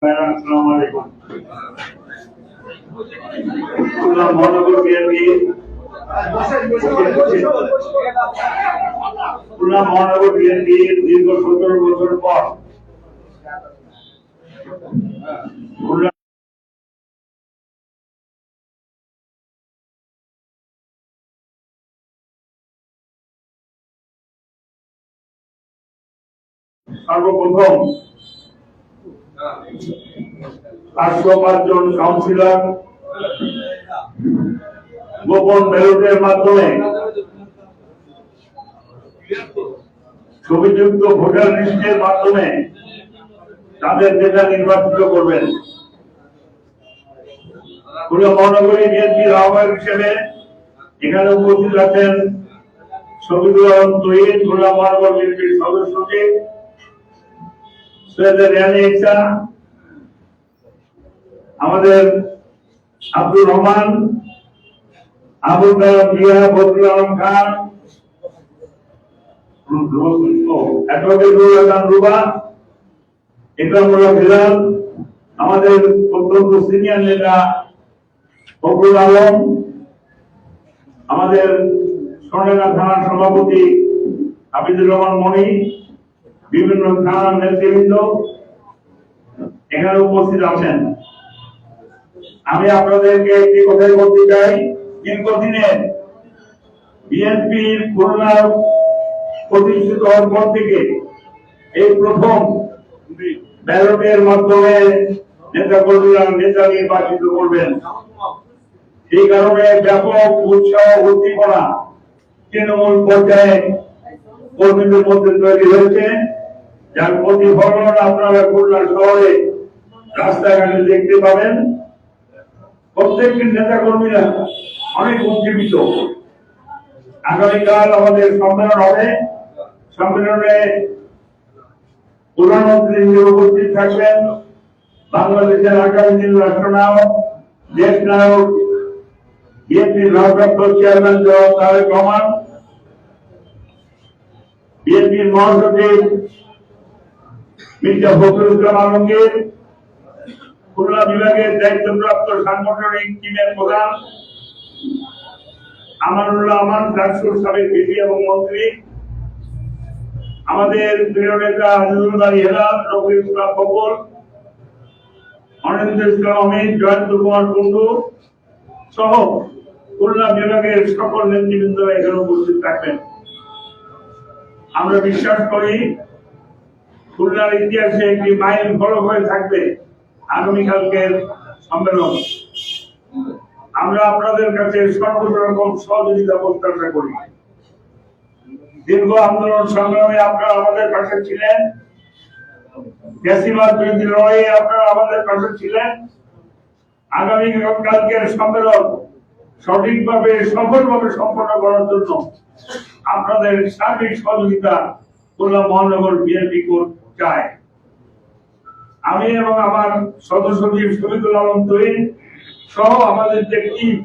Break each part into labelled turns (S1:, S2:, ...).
S1: আসসালামু আলাইকুম। খুলনা মহানগর বিএনপি খুলনা মহানগর বিএনপি দীর্ঘ 17 বছর পর খুলনা সর্বপ্রথম 505 জন কাউন্সিলর গোপন ব্যালটের মাধ্যমে ছবিযুক্ত ভোটার লিস্টের মাধ্যমে তাদের নেতা নির্বাচিত করবেন। খুলনা মহানগরী বিএনপির আহ্বায়ক হিসেবে এখানে উপস্থিত আছেন শফিকুল আলম তহিদ, খুলনা মহানগর বিএনপির সদস্য সচিব, সৈয়দ রেহানা ইসা, আমাদের আব্দুর রহমান, আবুল কালাম জিয়া, বদরুল আলম খান, অ্যাডভোকেট রুহুল হাসান রুবা, ইকরামুল্লাহ বিলাল, আমাদের অত্যন্ত সিনিয়র নেতা ফখরুল আলম, আমাদের সোনাডাঙ্গা থানার সভাপতি হাফিজুর রহমান মনি, বিভিন্ন থানার নেতৃবৃন্দ এখানে উপস্থিত আছেন। আমি আপনাদেরকে একটি কথাই বলতে চাই, দীর্ঘদিনের বিএনপির খুলনা প্রতিষ্ঠিত হওয়ার পর থেকে এই প্রথম ব্যালটের মাধ্যমে নেতা কর্মীরা নেতা নির্বাচিত করবেন। এই কারণে ব্যাপক উৎসাহ উদ্দীপনা তৃণমূল পর্যায়ে কর্মীদের মধ্যে তৈরি হয়েছে, যার প্রতিফলন আপনারা খুলনা শহরে রাস্তাঘাটে দেখতে পাবেন। প্রত্যেকটি নেতা কর্মীরা অনেক উজ্জীবিত। আগামীকাল আমাদের সম্মেলন হবে। সম্মেলনে প্রধানমন্ত্রী উপস্থিত থাকবেন, বাংলাদেশের আগামী দিন রাষ্ট্রনায়ক, দেশ নায়ক, বিএনপির ভারপ্রাপ্ত চেয়ারম্যান জনাব তারেক রহমান, বিএনপির মহাসচিব মির্জা ফখরুল ইসলাম আলমগীর, খুলনা বিভাগের দায়িত্বপ্রাপ্ত সাংগঠনিক টিমের প্রধান আমানুল্লাহ আমান, ডাকসুর সাবেক ভিপি এবং মন্ত্রী, আমাদের প্রিয় নেতা আজিজুল বারী হেলাল, রফিকুল ইসলাম বকুল, অনিন্দ্র ইসলাম অমিত, জয়ন্ত কুমার কুন্ডু সহ খুলনা বিভাগের সকল নেতৃবৃন্দ এখানে উপস্থিত থাকবেন। আমরা বিশ্বাস করি খুলনার ইতিহাসে একটি মাইল ফলক হয়ে থাকবে আগামীকালকের সম্মেলন। আমরা আপনাদের কাছে সর্বরকম সহযোগিতা প্রত্যাশা করি। দীর্ঘ আন্দোলন সংগ্রামে আপনারা আমাদের পাশে ছিলেন, ফ্যাসিবাদ বিরোধী লড়াইয়ে আপনারা আমাদের পাশে ছিলেন। আগামীকালকের সম্মেলন সঠিকভাবে সফলভাবে সম্পন্ন করার জন্য আপনাদের সার্বিক সহযোগিতা খুলনা মহানগর বিএনপি চায়। আমি এবং আমার সদস্য সচিব শফিকুল আলম তহিদ সহ আমাদের যে টিম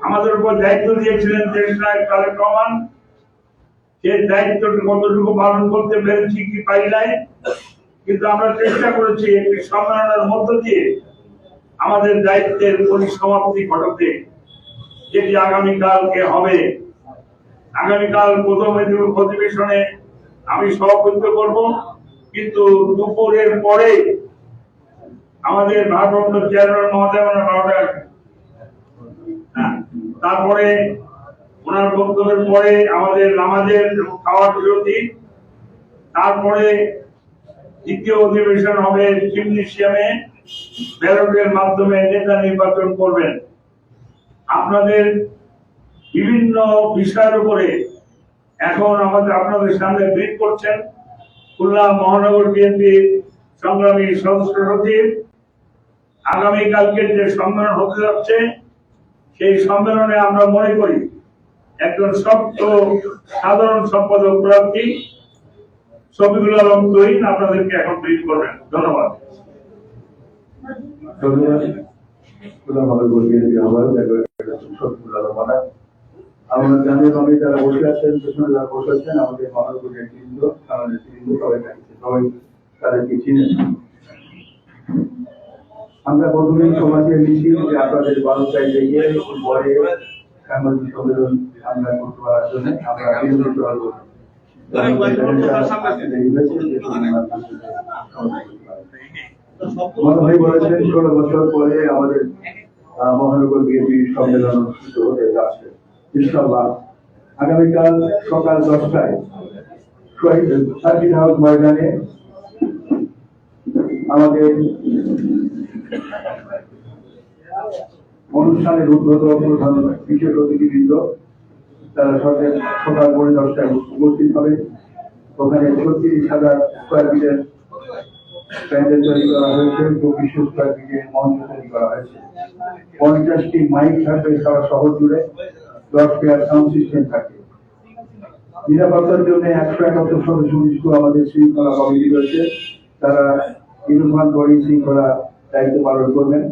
S1: আমাদের উপর দায়িত্ব দিয়েছিলেন দেশ নায়ক তারেক রহমান, সেই দায়িত্বটা কতটুকু পালন করতে পেরেছি কি পারি নাই, কিন্তু আমরা চেষ্টা করেছি একটি সম্মেলনের মধ্য দিয়ে আমাদের দায়িত্বের পরিসমাপ্তি ঘটাতে, যেটি আগামীকালকে হবে। আগামীকাল প্রথম অধিবেশনে আমি সভাপতিত্ব করব, কিন্তু দুপুরের পরে আমাদের ভারপ্রাপ্ত চেয়ারম্যান মহোদয় 12টায়, তারপরে ওনার বক্তব্যের পরে আমাদের নামাজের খাওয়ার বিরতি, তারপরে দ্বিতীয় অধিবেশন হবে জিমনেশিয়ামে, ব্যালটের মাধ্যমে নেতা নির্বাচন করবেন। আপনাদের বিভিন্ন বিষয়ের উপরে এখন আপনাদের সামনে ব্রিফ করছেন খুলনা মহানগর বিএনপির সংগ্রামী সদস্য সচিব। আগামীকালকে যে সম্মেলন হতে যাচ্ছে, সেই সম্মেলনে আমরা মনে করি একজন শক্ত সাধারণ সম্পাদক প্রার্থী শফিকুল আলম তহিদ আপনাদেরকে এখন ব্রিফ করবেন। ধন্যবাদ।
S2: আমরা জানি আমি যারা বসে আছেন, পেছনে যারা বসে আছেন, আমাদের মহানগর নেতৃবৃন্দ, থানা নেতৃবৃন্দ, সবাই তাদেরকে চিনেন। আমরা প্রথমেই সমাজে মিশি যে আপনাদের 12টায় গিয়ে পরে সাংবাদিক সম্মেলন আমরা করতে পারার জন্য আমরা বিনোদিত হব। মনোভাই বলেছেন 16 বছর পরে আমাদের মহানগর বিএনপি সম্মেলন অনুষ্ঠিত হতে যাচ্ছে ইনশাআল্লাহ। আগামীকাল সকাল 10টায় শহীদ সার্কিট হাউস ময়দানে আমাদের অনুষ্ঠানের উদ্বোধক প্রধান বিশেষ অতিথিবৃন্দ তারা সকাল 10:30টায় উপস্থিত হবে। ওখানে 36,000 স্কোয়ার ফিটের প্যান্ডেল তৈরি করা হয়েছে, 2400 স্কোয়ার ফিটের মঞ্চ তৈরি করা হয়েছে। 50টি মাইক থাকবে সারা শহর জুড়ে, 10 পেয়ার সাউন্ড সিস্টেম থাকবে। নিরাপত্তার জন্য 171 সদস্য বিশিষ্ট আমাদের শৃঙ্খলা কমিটি রয়েছে, তারা নির্মাণ করে শৃঙ্খলা দায়িত্ব পালন করবেন।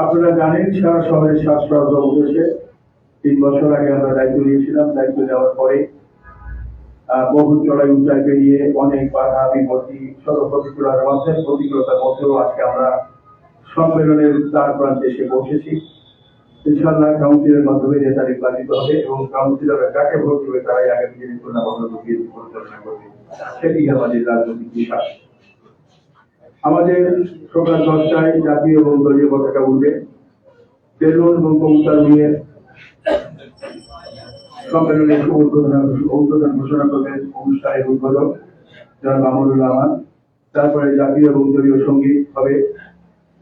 S2: আপনারা জানেন সারা শহরে শ্বাসরোধ উঠেছে। 3 বছর আগে আমরা দায়িত্ব নিয়েছিলাম। দায়িত্ব নেওয়ার পরে বহু চড়াই উচ্চাই পেরিয়ে অনেক বাধা বিপত্তি প্রতিকূলতার মধ্যেও আজকে আমরা সম্মেলনের দ্বার প্রান্তে এসে পৌঁছেছি। ইনশাআল্লাহ কাউন্সিলের মাধ্যমে নেতা নির্বাচিত হবে এবং কাউন্সিলররা যাকে ভোট দেবে তারাই আগামী দিনে খুলনা মহানগর বিএনপি পরিচালনা করবে, সেটি আমাদের রাজনৈতিক বিশ্বাস। আমাদের সকাল 10টায় জাতীয় এবং দলীয় পতাকা উঠবে। বেলুন এবং কবুতর নিয়ে সম্মেলনের উদ্বোধন ঘোষণা করবেন অনুষ্ঠানের উদ্বোধক জনাব মামুনুল রহমান। তারপরে জাতীয় এবং দলীয় সঙ্গীত হবে।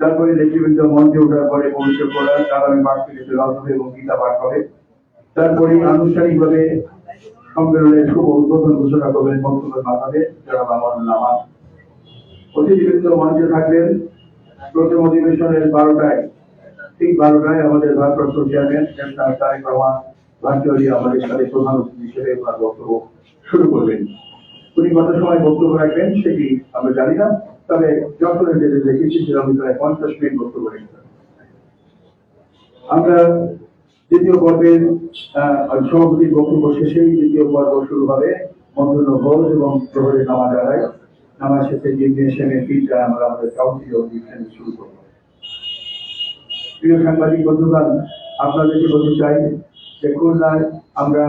S2: তারপরে নেতৃবৃন্দ মঞ্চে ওঠার পরে পবিত্র কোরআন, আগামী মাস থেকে তেলাওয়াত হবে এবং গীতা পাঠ হবে। তারপরে আনুষ্ঠানিকভাবে সম্মেলনের শুভ উদ্বোধন ঘোষণা করবেন বক্তব্যের মাধ্যমে জনাব মামুনুল রহমান। অতিথিবৃন্দ মঞ্চে থাকবেন। প্রথম অধিবেশনের 12টায়, ঠিক 12টায় আমাদের ভারপ্রাপ্ত চেয়ারম্যান তারেক রহমান ভার্চুয়ালি আমাদের সাথে প্রধান অতিথি হিসেবে ওনার বক্তব্য শুরু করবেন। উনি কত সময় বক্তব্য রাখবেন সেটি আমরা জানি না, তবে যখন যেতে দেখেছি সেরকম প্রায় 50 মিনিট বক্তব্য রেখেছেন। আমরা দ্বিতীয় পর্বের সভাপতির বক্তব্য শেষেই দ্বিতীয় পর্ব শুরু হবে। মধ্যাহ্ন ভোজ এবং প্রহরের নামাজ আদায়, নামাজ শেষে জিমনেশিয়ামের 3টা আমরা আমাদের কাউন্সিল অধিবেশন শুরু করব। প্রিয় সাংবাদিক বন্ধুগণ, আপনাদেরকে বলতে চাই যে খুলনায় আমরা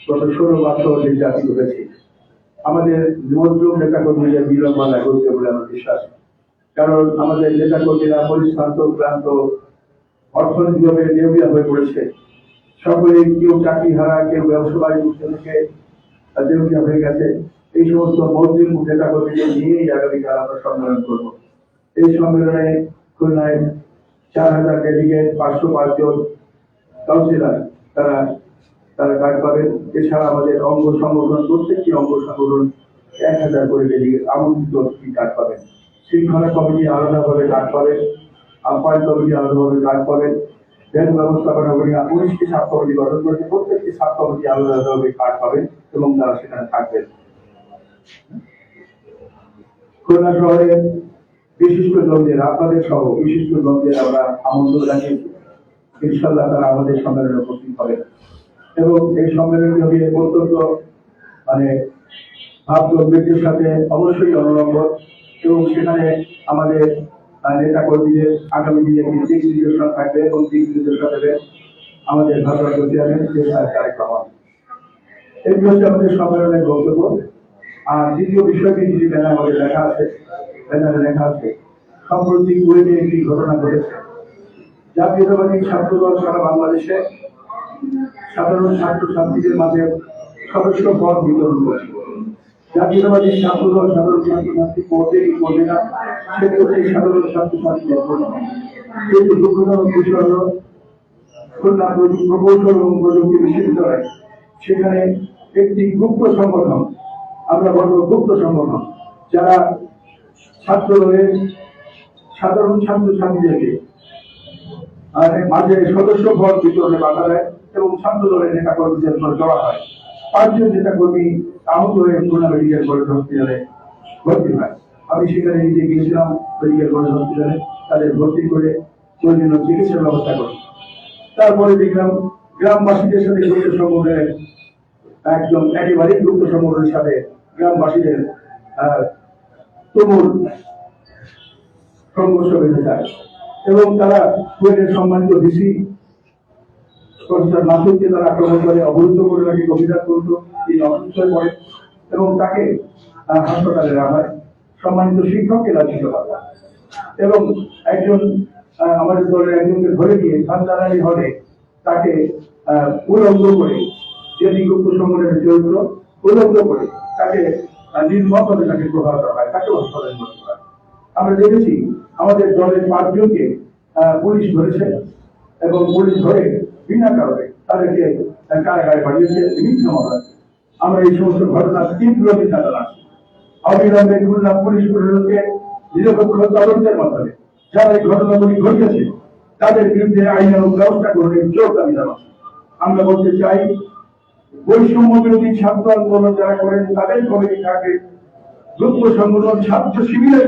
S2: গত 16 বছর নির্যাতিত হয়েছি। আমাদের মজলুম নেতাকর্মীদের বিলম্বনা করতে বলে আমার বিশ্বাস। কারণ আমাদের নেতাকর্মীরা পরিশ্রান্ত ক্লান্ত, অর্থনৈতিকভাবে দেউলিয়া হয়ে পড়েছে। সকলে কেউ চাকরি হারা, কেউ ব্যবসা বাণিজ্য থেকে দেউলিয়া হয়ে গেছে। এই সমস্ত মজলুম নেতাকর্মীদের নিয়েই আগামীকাল আমরা সম্মেলন করব। এই সম্মেলনে খুলনায় 4000 ডেলিগেট, 505 জন কাউন্সিলর তারা কার্ড পাবেন। এছাড়া আমাদের অঙ্গ সংগঠন, প্রত্যেকটি অঙ্গ সংগঠন 1000 করে ডেলিগেট আমন্ত্রিত কার্ড পাবেন। শৃঙ্খলা কমিটি আলাদাভাবে কার্ড পাবেন, আহ্বায়ক কমিটি আলাদাভাবে কার্ড পাবেন। ব্যাংক ব্যবস্থাপনা কমিটি 19টি সাব কমিটি গঠন করেছে, প্রত্যেকটি সাব কমিটি আলাদাভাবে কার্ড পাবেন এবং তারা সেখানে থাকবেন। খুলনা শহরে বিশিষ্ট জনদের, আপনাদের সহ বিশিষ্ট জনদের আমরা আমন্ত্রণ জানিয়েছি। ইনশাআল্লাহ তারা আমাদের সম্মেলনে উপস্থিত হবেন এবং এই সম্মেলনটি হবে অত্যন্ত ভাবগম্ভীর্যের সাথে অবশ্যই অনুলম্ব এবং সেখানে আমাদের নেতা কর্মীদের আগামী দিনে দিক নির্দেশনা থাকবে এবং দিক নির্দেশনা দেবে আমাদের ভারপ্রাপ্ত চেয়ারম্যান তারেক রহমান। এটি হচ্ছে আমাদের সম্মেলনের বক্তব্য। আর দ্বিতীয় বিষয়টি যদি ব্যানারে লেখা আছে, সম্প্রতি কুয়েটে একটি ঘটনা ঘটেছে। জাতীয়তাবাদী ছাত্রদল সারা বাংলাদেশে সাধারণ ছাত্রছাত্রীদের মাঝে সদস্য পদ বিতরণ করছে। জাতীয়তাবাদী ছাত্রদল সাধারণ ছাত্রছাত্রী পদে কি করবে না, সেটি হচ্ছে সাধারণ ছাত্রছাত্রীদের প্রশ্ন। কিন্তু দুঃখজনক বিষয় হল খুলনা প্রকৌশল এবং প্রযুক্তি বিশ্ববিদ্যালয়, সেখানে একটি গুপ্ত সংগঠন, আমরা বলব গুপ্ত সংগঠন, যারা ছাত্রদলের সাধারণ ছাত্রছাত্রীদেরকে মাঝে সদস্য পদ বিতরণে বাধা দেয় এবং ছাত্র দলের নেতা কর্মীদের উপর জড়া হয়। 5 জন নেতা কর্মী আহত হয়ে খুলনা মেডিকেল কলেজ হসপিটালে ভর্তি হয়। আমি সেখানে নিজে গিয়েছিলাম মেডিকেল কলেজ হসপিটালে, তাদের ভর্তি করে প্রয়োজনীয় চিকিৎসার ব্যবস্থা করি। তারপরে দেখলাম গ্রামবাসীদের সাথে গুপ্ত সংগঠনের একদম একেবারেই গুপ্ত সংগঠনের সাথে গ্রামবাসীদের তুমুল সংঘর্ষ বেঁধে যায় এবং তারা কুয়েটের সম্মানিত ভিসি প্রফেসর মাসুদকে তারা আক্রমণ করে, অবরুদ্ধ করে রাখে, অভিযান করত। তিনি অসুস্থ হয়ে পড়ে এবং তাকে হাসপাতালে রাখা হয়। সম্মানিত শিক্ষককে লাঞ্ছিত করা হয় এবং একজন আমাদের দলের একজনকে ধরে নিয়ে খানদানারি হলে তাকে উলঙ্গ করে, যে নিযুক্ত সংগঠনের চরিত্র, উলঙ্গ করে তাকে নির্মমভাবে তাকে প্রহার করা হয়, তাকে হাসপাতালে ভর্তি করা হয়। আমরা দেখেছি আমাদের দলের 5 জনকে পুলিশ ধরেছে এবং পুলিশ ধরে বিনা কারণে তাদেরকে কারাগারে পাঠিয়েছে বিভিন্ন মামলায়। আমরা এই সমস্ত ঘটনার তীব্র নিন্দা জানাচ্ছি। অবিলম্বে খুলনা পুলিশ প্রশাসনকে নিরপেক্ষ তদন্তের মাধ্যমে যারা এই ঘটনাগুলি ঘটিয়েছে তাদের বিরুদ্ধে আইনানুগ ব্যবস্থা গ্রহণের জোর দাবি জানাচ্ছি। আমরা বলতে চাই, বৈষম্য বিরোধী ছাত্র আন্দোলন যারা করেন তাদের কমিটি থাকবে, যুদ্ধ সংগঠন ছাত্র শিবিরের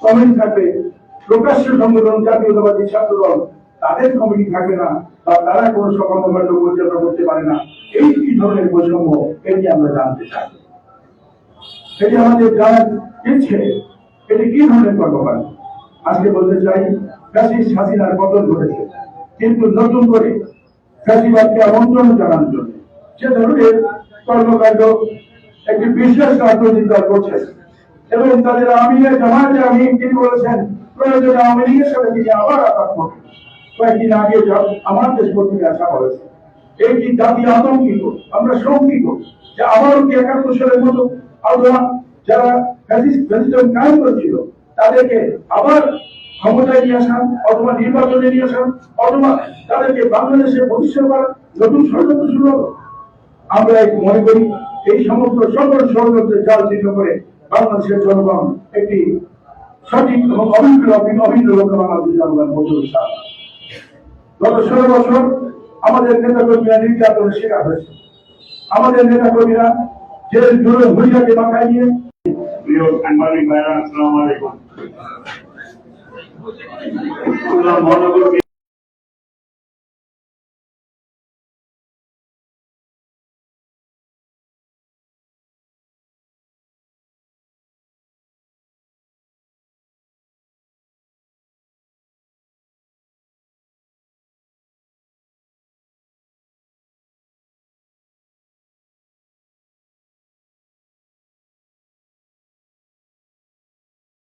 S2: কমিটি থাকবে, প্রকাশ্য সংগঠন জাতীয়তাবাদী ছাত্র দল তাদের কমিটি থাকবে না, বা তারা কোন কর্মকাণ্ড পরিচালনা করতে পারে না। এই কি ধরনের বৈষম্য, এটি আমরা জানতে চাই। এটি আমাদের জানার ইচ্ছে, এটি কি ধরনের কর্মকাণ্ড। আজকে বলতে চাই, ফ্যাসিস্ট হাসিনার পতন ঘটেছে, কিন্তু নতুন করে ফ্যাসিবাদকে আমন্ত্রণ জানানোর জন্য সে ধরনের কর্মকাণ্ড একটি বিশেষ রাজনৈতিক দল করছে এবং তাদের আমিরের জামাতে আমি তিনি বলেছেন প্রয়োজনে আওয়ামী লীগের সাথে তিনি আবার আঘাত করবেন। কয়েকদিন আগে আমার দেশ পত্রিকা আসা হয়েছে, এইটি জাতি আতঙ্কিত, আমরা শঙ্কিত যে আবারও কি 71 সালের মতো অথবা যারা ফ্যাসিজম কায়েম করেছিল তাদেরকে আবার ক্ষমতায় নিয়ে আসান, অথবা নির্বাচনে নিয়ে আসান, অথবা তাদেরকে বাংলাদেশে ভবিষ্যৎ নতুন ষড়যন্ত্র শুরু হলো। আমরা মনে করি এই সমস্ত সকল ষড়যন্ত্রের জাল চিহ্ন করে বাংলাদেশের জনগণ একটি সঠিক এবং অভিন্ন লক্ষ্য বাংলাদেশের জনগণ বলতে। গত 16 বছর আমাদের নেতা কর্মীরা নির্যাতনের শিকার হয়েছে। আমাদের নেতা কর্মীরা জেল জুড়ে ভূমিকাকে মাথায় নিয়ে।
S1: প্রিয় সাংবাদিক ভাইরা, আসসালামু আলাইকুম। খুলনা মহানগর